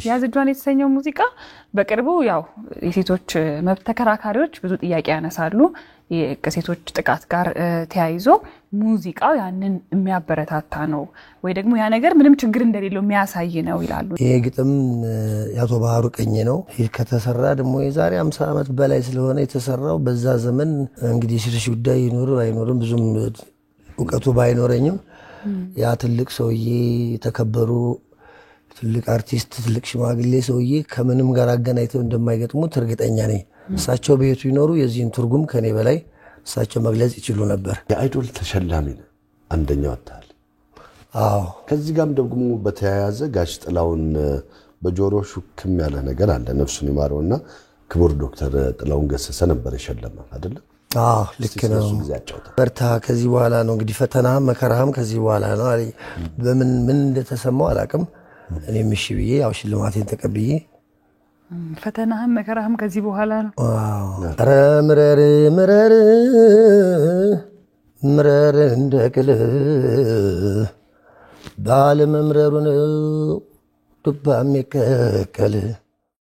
ያዝጇን የተሰኘው ሙዚቃ በቅርቡ ያው የሴቶች መብት ተከራካሪዎች ብዙ ጥያቄ ያነሳሉ የሴቶች ጥቃት ጋር ተያይዞ ሙዚቃው ያንን የሚያበረታታ ነው ወይ ደግሞ ያ ነገር ምንም ችግር እንደሌለው የሚያሳይ ነው ይላሉ ይሄ ግጥም ያቶ ባህሩ ቀኝ ነው ከተሰራ ደግሞ የዛሬ 50 አመት በላይ ስለሆነ የተሰራው በዛ ዘመን እንግዲህ ሴቶች ጉዳይ ይኖር አይኖርም ብዙም ወቀቱ ባይኖረኝም ያ ትልቅ ሰውዬ ተከበሩ ትልቅ አርቲስት ትልቅ ሽማግሌ ሰውዬ ከምንም ጋር አገናኝተው እንደማይገጥሙት እርግጠኛ ነኝ እሳቸው በየቱ ይኖሩ የዚህን ትርጉም ከኔ በላይ እሳቸው መግለጽ ይችላሉ ነበር የአይዶል ተሸላሚ ነው አንደኛው አታል አዎ ከዚህ ጋርም ደግሞ በተያያዘ ጋሽ ጥላውን በጆሮ ሹክም ያለ ነገር አለ ነፍሱን ይማረውና ክቡር ዶክተር ጥላውን ገሰሰ ነበር የሸለመ አይደል አዎ ልክ ነው በርታ ከዚህ በኋላ ነው እንግዲህ ፈተና መከራም ከዚህ በኋላ ነው አለ በምን እንደተሰማው አላቅም እኔም እሺ ብዬ ያው ሽልማቴን ተቀብዬ ፈተናህም መከራህም ከዚህ በኋላ ነው ምረር እንደቅል ባለመምረሩን ዱባም ይከከል